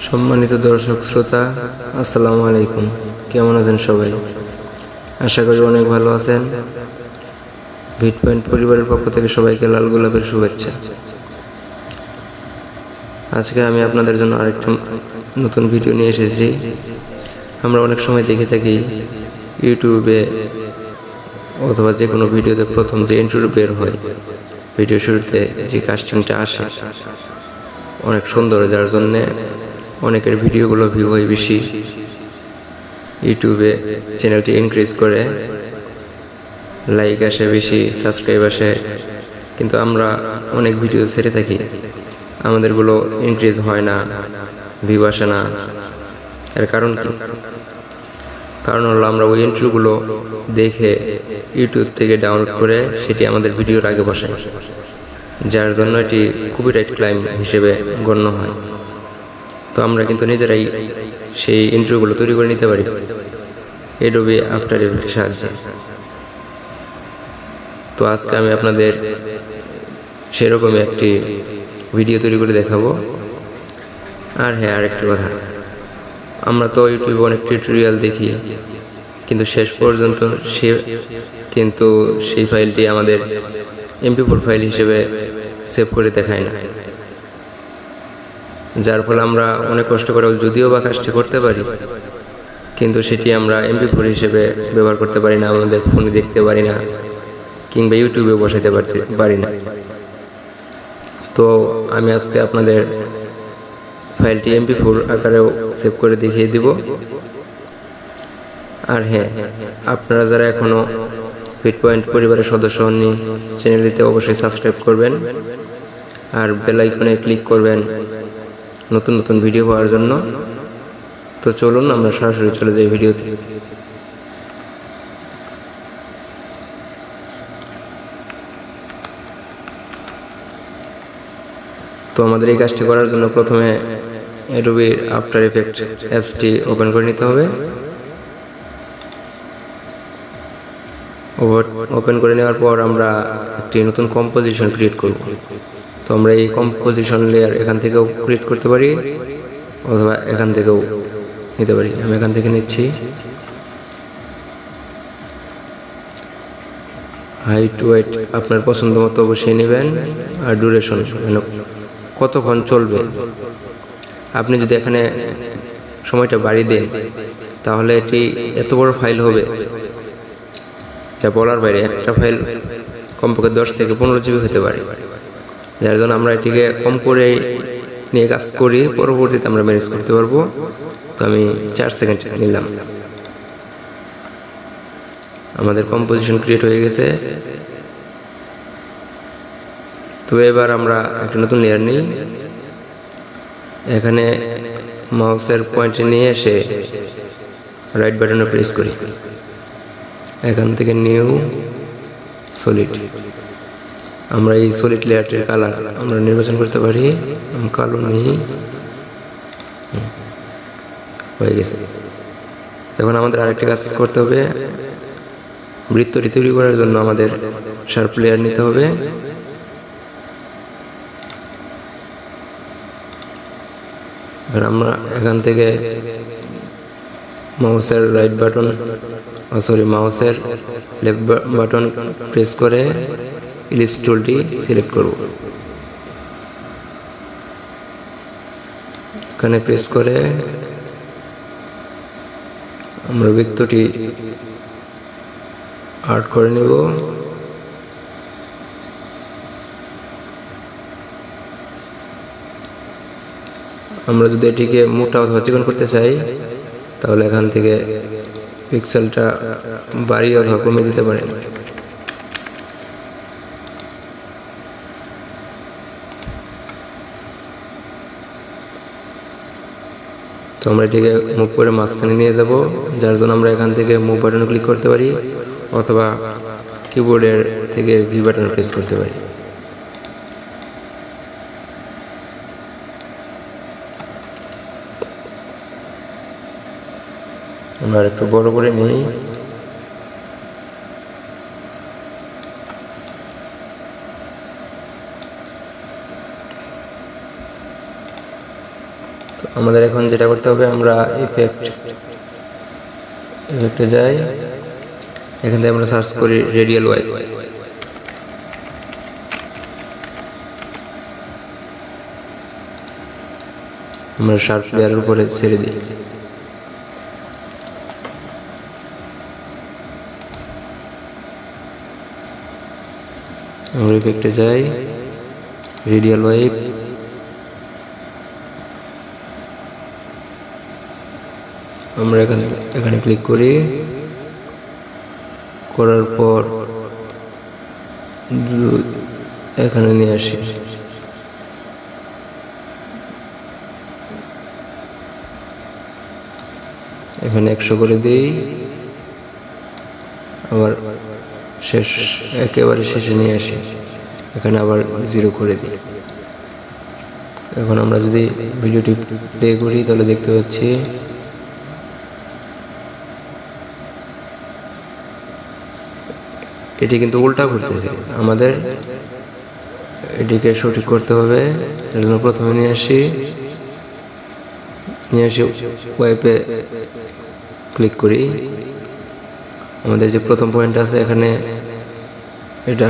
সম্মানিত দর্শক শ্রোতা, আসসালামু আলাইকুম। কেমন আছেন সবাই? আশা করি অনেক ভালো আছেন। ভিট পয়েন্ট পরিবারের পক্ষ থেকে সবাইকে লাল গোলাপের শুভেচ্ছা। আজকে আমি আপনাদের জন্য আরেকটা নতুন ভিডিও নিয়ে এসেছি। আমরা অনেক সময় দেখে থাকি ইউটিউবে অথবা যে কোনো ভিডিওতে প্রথম যে ইন্ট্রো বের হয়, ভিডিও শুরুতে যে কাস্টিংটা আসে অনেক সুন্দর, যার জন্যে অনেকের ভিডিওগুলো ভিউ হয় বেশি, ইউটিউবে চ্যানেলটি ইনক্রিজ করে, লাইক আসে বেশি, সাবস্ক্রাইব আসে। কিন্তু আমরা অনেক ভিডিও ছেড়ে থাকি, আমাদেরগুলো ইনক্রিজ হয় না, ভিউ আসে না। এর কারণ কি? কারণ হলো আমরা ওই ইন্ট্রোগুলো দেখে ইউটিউব থেকে ডাউনলোড করে সেটি আমাদের ভিডিওর আগে বসাই, যার জন্য এটি কপিরাইট ক্লাইম হিসেবে গণ্য হয়। তো আমরা কিন্তু নিজেরাই সেই ইন্ট্রোগুলো তৈরি করে নিতে পারি অ্যাডোবি আফটার এফেক্টের সাহায্যে। তো আজকে আমি আপনাদের সেরকমই একটি ভিডিও তৈরি করে দেখাবো। আর হ্যাঁ, আরেকটি কথা, আমরা তো ইউটিউবে অনেক টিউটোরিয়াল দেখি, কিন্তু শেষ পর্যন্ত সেই ফাইলটি আমাদের MP4 ফাইল হিসেবে সেভ করে দেখায় না, যার ফলে আমরা অনেক কষ্ট করে যদিও বা কাজটি করতে পারি, কিন্তু সেটি আমরা MP4 হিসেবে ব্যবহার করতে পারি না, আমাদের ফোনে দেখতে পারি না, কিংবা ইউটিউবে বসাতে পারি না। তো আমি আজকে আপনাদের ফাইলটি MP4 আকারেও সেভ করে দেখিয়ে দিব। আর হ্যাঁ, আপনারা যারা এখনও ভিট পয়েন্ট পরিবারের সদস্য হননি, চ্যানেলটিতে অবশ্যই সাবস্ক্রাইব করবেন আর বেল আইকনে ক্লিক করবেন নতুন নতুন ভিডিও পাওয়ার জন্য। তো চলুন আমরা সরাসরি চলে যাই ভিডিওতে। তো আমাদের এই কাজটি করার জন্য প্রথমে অ্যাডোবি আফটার এফেক্ট অ্যাপসটি ওপেন করে নিতে হবে। ওপেন করে নেওয়ার পর আমরা একটি নতুন কম্পোজিশন ক্রিয়েট করব। তো আমরা এই কম্পোজিশন লেয়ার এখান থেকেও ক্রিয়েট করতে পারি অথবা এখান থেকেও নিতে পারি। আমি এখান থেকে নিচ্ছি। হাইট ওয়েট আপনার পছন্দ মতো অবশ্যই নেবেন, আর ডিউরেশন কতক্ষণ চলবে। আপনি যদি এখানে সময়টা বাড়িয়ে দেন তাহলে এটি এত বড় ফাইল হবে যা বলার বাইরে। একটা ফাইল কমপক্ষে 10 থেকে 15 GB হতে পারে, যার জন্য আমরা এটিকে কম করে নিয়ে কাজ করি, পরবর্তীতে আমরা ম্যানেজ করতে পারবো। তো আমি 4 সেকেন্ড নিলাম। আমাদের কম্পোজিশন ক্রিয়েট হয়ে গেছে। তো এবার আমরা একটা নতুন লেয়ার নিই, এখানে মাউসের পয়েন্টে নিয়ে এসে রাইট বাটনে প্রেস করি, এখান থেকে নিউ সলিড। আমরা এই সলিড লেয়ারটির কালার আমরা নির্বাচন করতে পারি, কালো নিই, হয়ে গেছে। এখন আমাদের আরেকটা কাজ করতে হবে। বৃত্তটি তৈরি করার জন্য আমাদের শার্প লেয়ার নিতে হবে। আর আমরা এখান থেকে মাউসের মাউসের লেফট বাটন প্রেস করে ইলিপস টুলটি সিলেক্ট করব। এখানে প্রেস করে আমরা বৃত্তটি আর্ট করে নেব। আমরা যদি এটিকে মোটা অথবা চিকন করতে চাই তাহলে এখান থেকে পিক্সেলটা বাড়িয়ে অথবা কমিয়ে দিতে পারেন। তো আমরা এটিকে মুভ করে মাঝখানে নিয়ে যাব, যার জন্য আমরা এখান থেকে মুভ বাটনে ক্লিক করতে পারি অথবা কিবোর্ডের থেকে ভি বাটন প্রেস করতে পারি। আমরা একটু বড় করে নিই। আমাদের এখন যেটা করতে হবে, আমরা ইফেক্টে যাই, এখান থেকে আমরা সার্চ করি রেডিয়াল ওয়াইপ। আমরা শার্প লেয়ারের উপরে ছেড়ে দিই। আমরা ইফেক্টে যাই, রেডিয়াল ওয়াইপ, আমরা এখানে ক্লিক করি, করার পর এখানে নিয়ে আসি। এখানে 100 করে দিই, আবার একেবারে শেষে নিয়ে আসি, এখানে আবার 0 করে দিই। এখন আমরা যদি ভিডিওটি প্লে করি তাহলে দেখতে পাচ্ছি এটি কিন্তু উল্টা ঘুরতেছে। আমাদের এটিকে সঠিক করতে হবে, এর জন্য প্রথমে নিয়ে আসি ওয়াইপে ক্লিক করি। আমাদের যে প্রথম পয়েন্ট আছে এখানে এটা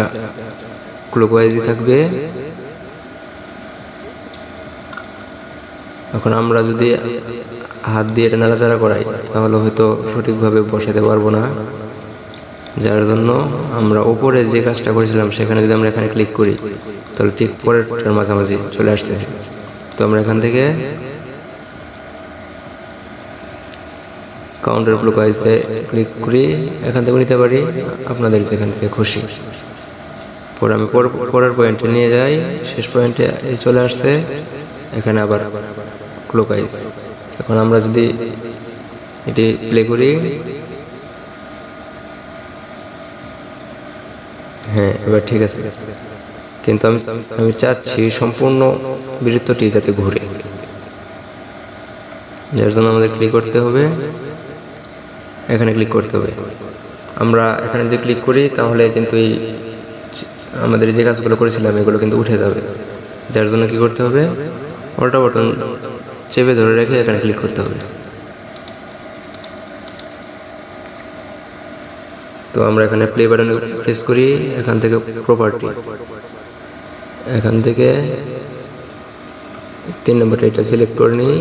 ক্লকওয়াইজই থাকবে। এখন আমরা যদি হাত দিয়ে এটা নাড়াচাড়া করাই তাহলে হয়তো সঠিকভাবে বসাতে পারবো না, যার জন্য আমরা উপরে যে কাজটা করেছিলাম সেখানে যদি আমরা এখানে ক্লিক করি তাহলে ঠিক পরেরটার মাঝামাঝি চলে আসতেছে। তো আমরা এখান থেকে কাউন্টার ক্লকওয়াইজে ক্লিক করি, এখান থেকে নিতে পারি, আপনাদের যেখান থেকে খুশি। পরে আমি পরের পয়েন্টে নিয়ে যাই, শেষ পয়েন্টে চলে আসছে, এখানে আবার ক্লকওয়াইজ। এখন আমরা যদি এটি প্লে করি, হ্যাঁ এবার ঠিক আছে, কিন্তু আমি চাচ্ছি সম্পূর্ণ বৃত্তটি যাতে ঘুরে, যার জন্য আমাদের ক্লিক করতে হবে, এখানে ক্লিক করতে হবে। আমরা এখানে যদি ক্লিক করি তাহলে কিন্তু এই আমাদের যে কাজগুলো করেছিলাম এগুলো কিন্তু উঠে যাবে, যার জন্য কি করতে হবে, অল্টা বাটন চেপে ধরে রেখে এখানে ক্লিক করতে হবে। তো আমরা এখানে প্লে বাটনে প্রেস করি, এখান থেকে প্রপার্টি, এখান থেকে 3 নম্বরটা এটা সিলেক্ট করে নিই।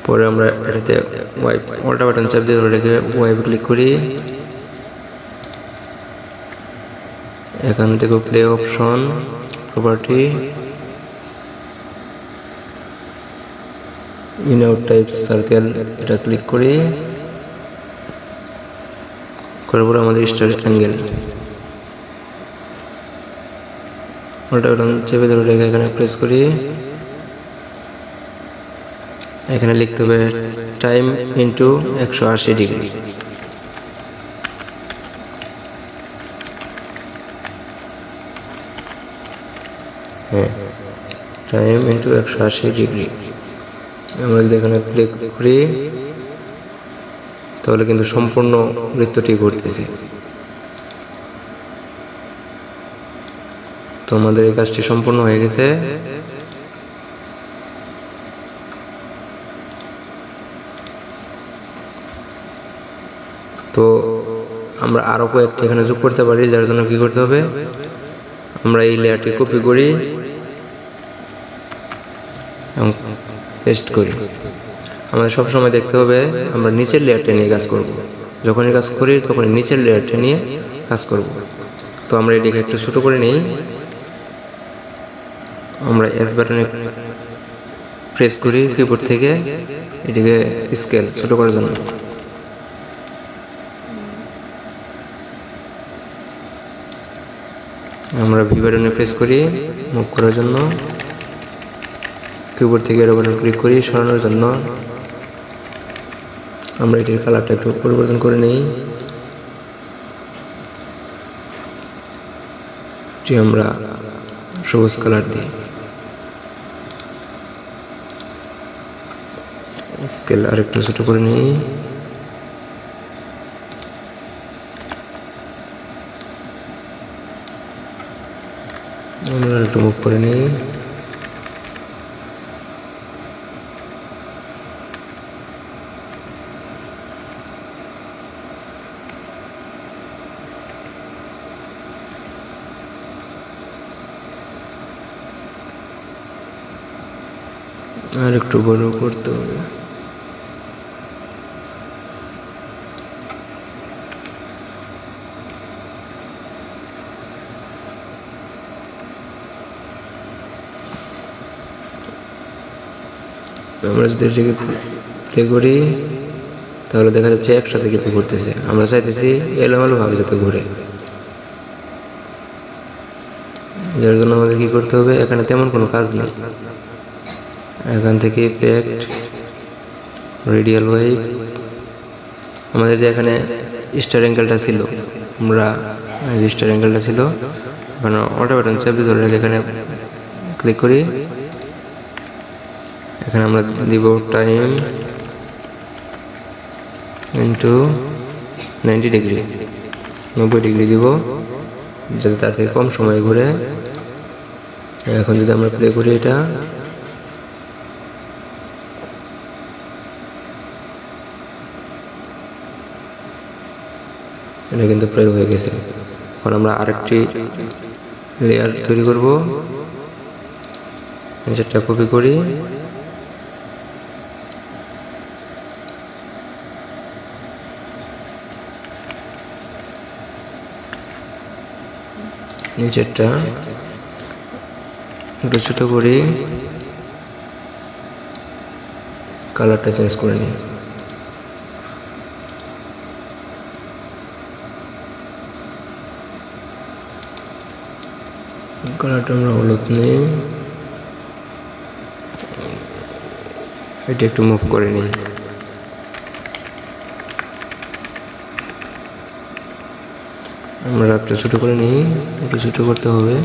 পরে আমরা এটাতে ওয়াইপ অল্টা বাটন চাপ দিয়ে ধরে রেখে ওয়াইপ ক্লিক করি, এখান থেকে play option, property, in out type circle, এটা ক্লিক করি, করার পর আমাদের স্টার অ্যাঙ্গেল অল্টা বাটন চেপে ধরে রেখে এখানে প্রেস করি, এখানে লিখতে হবে টাইম ইন্টু 180 ডিগ্রি। হ্যাঁ, টাইম ইন্টু 180 ডিগ্রি। আমরা যদি এখানে ক্লিক করি তাহলে কিন্তু সম্পূর্ণ বৃত্তটি ঘুরতেছে। তো আমাদের এই কাজটি সম্পূর্ণ হয়ে গেছে। তো আমরা আরো কয়েকটি এখানে যোগ করতে পারি, যার জন্য কি করতে হবে, আমরা এই লেয়ারটি কপি করি এবং পেস্ট করি। আমাদের সবসময় দেখতে হবে আমরা নিচের লেয়ারটা নিয়ে কাজ করব, যখনই কাজ করি তখন নিচের লেয়ারটা নিয়ে কাজ করব। তো আমরা এটিকে একটু ছোট করে নিই, আমরা এস বাটনে প্রেস করি কিবোর্ড থেকে, এটিকে স্কেল ছোট করার জন্য। আমরা ভি বাটনে প্রেস করি মুভ করার জন্য, কিবোর্ড থেকে এর উপরে ক্লিক করি সরানোর জন্য। আমরা এটির কালারটা একটু পরিবর্তন করে নিই, আমরা সবুজ কালার দিই, স্কেল আর একটু ছোট করে নিই। আমরা একটু মুভ করে নিই। আর একটু বড় করতে হবে। আমরা যদি এটাকে প্লে করি তাহলে দেখা যাচ্ছে একসাথে কিন্তু ঘুরতেছে। আমরা চাইতেছি এলোমেলো ভাবে যাতে ঘুরে, যার জন্য আমাদের কি করতে হবে, এখানে তেমন কোনো কাজ নেই। এখান থেকে ইফেক্ট, রেডিয়াল ওয়েভ, আমাদের যে এখানে স্টার অ্যাঙ্গেলটা ছিল, আমরা যে স্টার অ্যাঙ্গেলটা ছিল এখানে অটো বাটন চাপ দিয়ে ধরে রেখে এখানে ক্লিক করি। এখানে আমরা দিব টাইম ইন্টু 90 ডিগ্রি, 90 ডিগ্রি দিব যাতে তার থেকে কম সময় ঘুরে। এখন যদি আমরা প্লে করি এটা, এটা কিন্তু প্লে হয়ে গেছে। এখন আমরা আরেকটি লেয়ার তৈরি করব, নিচেরটা কপি করি, নিচেরটা একটু ছোট করি, কালারটা চেঞ্জ করে নিই। কালারটা আমরা হলুদ নিই, এটা একটু মুভ করে নিই। আমরা একটু ছোটো করে নিই, একটু ছোটো করতে হবে।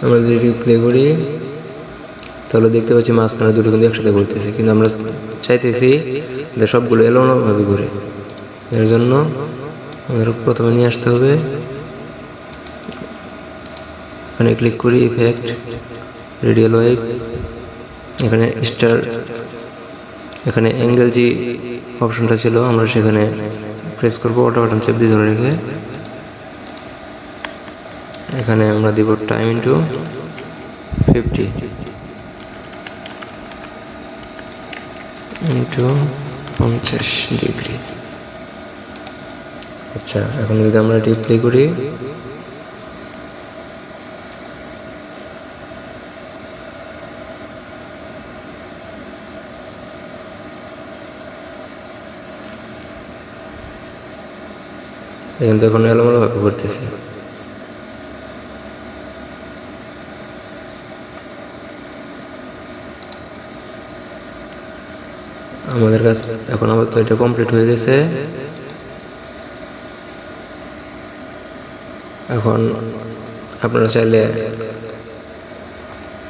আমরা যদি প্লে করি তাহলে দেখতে পাচ্ছি মাঝখানে দুটো কিন্তু একসাথে ঘুরতেছে, কিন্তু আমরা চাইতেছি যে সবগুলো এলোমেলোভাবে ঘুরে। এর জন্য আমাদের প্রথমে নিয়ে আসতে হবে, এখানে ক্লিক করি, ইফেক্ট, রেডিয়াল ওয়েভ, এখানে স্টার, এখানে অ্যাঙ্গেল যে অপশনটা ছিল আমরা সেখানে প্রেস করবো, অটো বাটন চেপ দিয়ে ধরে রেখে এখানে আমরা দিব টাইম ইন্টু 50 ইন্টু 50 ডিগ্রি। আচ্ছা, এখন যদি আমরা এটি প্লে করি কিন্তু এখন এলোমেলোভাবে ঘুরতেছে। আমাদের কাজ এখন আপাতত এটা কমপ্লিট হয়ে গেছে। এখন আপনারা চাইলে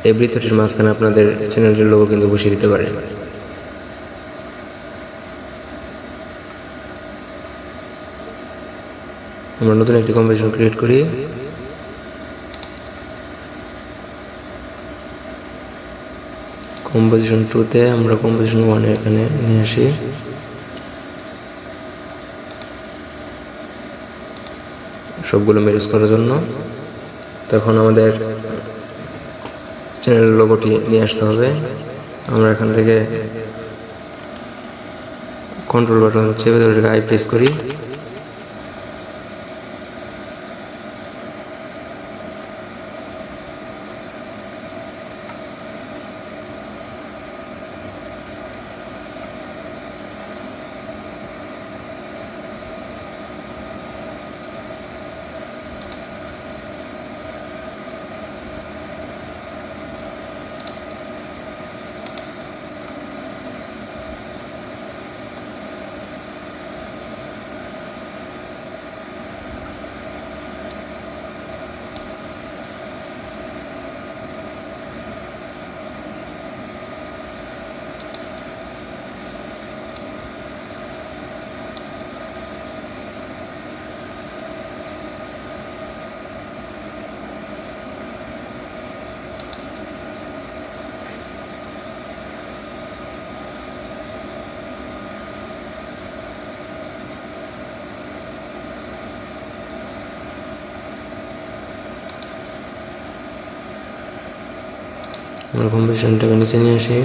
এই বৃত্তটির মাঝখানে আপনাদের চ্যানেলটির লোগো কিন্তু বসিয়ে দিতে পারেন। আমরা নতুন একটি কম্পোজিশন ক্রিয়েট করি, কম্পোজিশন 2-তে আমরা কম্পোজিশন 1 এখানে নিয়ে আসি। সবগুলো ম্যানেজ করার জন্য তখন আমাদের চ্যানেলের লোগোটি নিয়ে আসতে হবে। আমরা এখান থেকে কন্ট্রোল বাটন চেপে ধরে আই প্রেস করি, আমরা কম্পিটিশনটাকে নিচে নিয়ে আসি।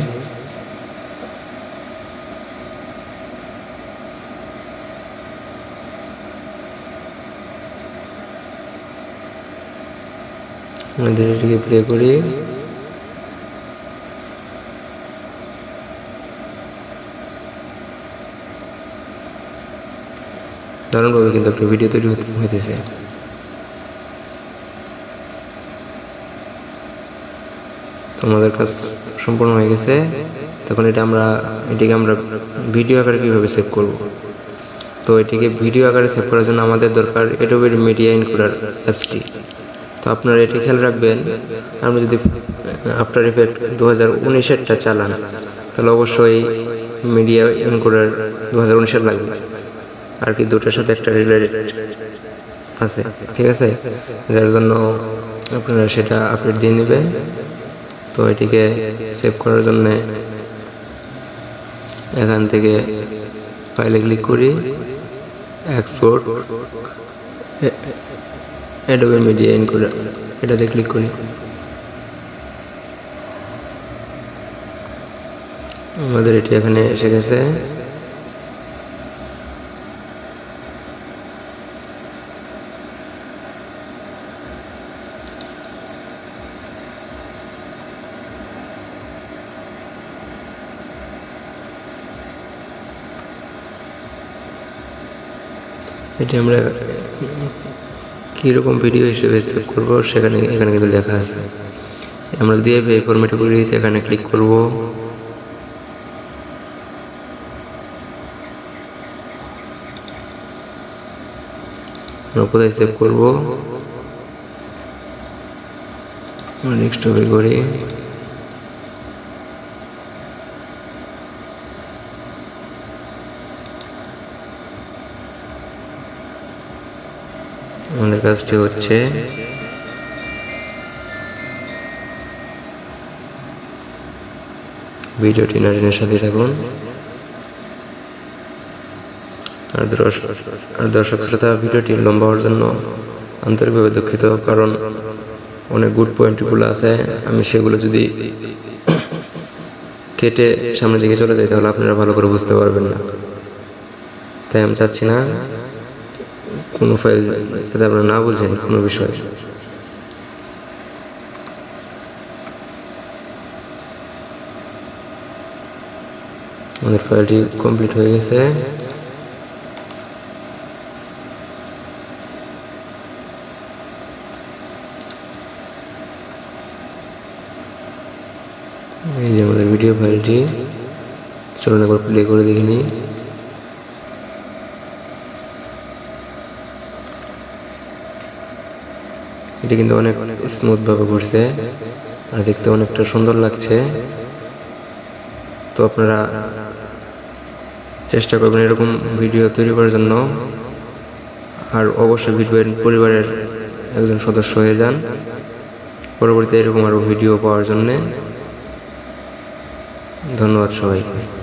আমাদের এটিকে প্লে করি। দারুণভাবে কিন্তু একটা ভিডিও তৈরি হইতেছে। আমাদের কাজ সম্পূর্ণ হয়ে গেছে। তখন এটিকে আমরা ভিডিও আকারে কীভাবে সেভ করব। তো এটিকে ভিডিও আকারে সেভ করার জন্য আমাদের দরকার অ্যাডোবে মিডিয়া এনকোডার অ্যাপসটি। তো আপনারা এটি খেয়াল রাখবেন, আপনি যদি আফটার ইফেক্ট 2019-এরটা চালান তাহলে অবশ্যই মিডিয়া এনকোডার 2019-এর লাগবে, আর কি দুটোর সাথে একটা রিলেটেড আছে, ঠিক আছে, যার জন্য আপনারা সেটা আপডেট দিয়ে নেবেন। তো এটিকে সেভ করার জন্য এখান থেকে ফাইলে ক্লিক করি, এক্সপোর্ট অ্যাডোবে মিডিয়া এনকোডার, এটাতে ক্লিক করি। আমাদের এটি এখানে এসে গেছে। এটি আমরা কীরকম ভিডিও হিসেবে সেভ করবো এখানে কিন্তু লেখা আছে। আমরা দিয়ে ফরম্যাট করি, এখানে ক্লিক করব। আমরা কোথায় সেভ করব, নেক্সট হবে করি। আমাদের কাজটি হচ্ছে ভিডিওটি নারিনের সাথে থাকুন। আর দর্শক শ্রোতা, ভিডিওটি লম্বা হওয়ার জন্য আন্তরিকভাবে দুঃখিত, কারণ অনেক গুড পয়েন্টগুলো আছে, আমি সেগুলো যদি কেটে সামনের দিকে চলে যাই তাহলে আপনারা ভালো করে বুঝতে পারবেন না। তাই আমি চাচ্ছি না কোনো ফাইল যাতে আপনারা না বুঝেন কোনো বিষয়। আমাদের ফাইলটি কমপ্লিট হয়ে গেছে। এই যে আমাদের ভিডিও ফাইলটি, চলুন একবার প্লে করে দেখে নিই। এটি কিন্তু অনেক স্মুথ ভাবে ঘুরছে আর দেখতে অনেকটা সুন্দর লাগছে। তো আপনারা চেষ্টা করবেন এরকম ভিডিও তৈরি করার জন্য, আর অবশ্যই পরিবারের একজন সদস্য হয়ে যান পরবর্তীতে এরকম আরও ভিডিও পাওয়ার জন্যে। ধন্যবাদ সবাইকে।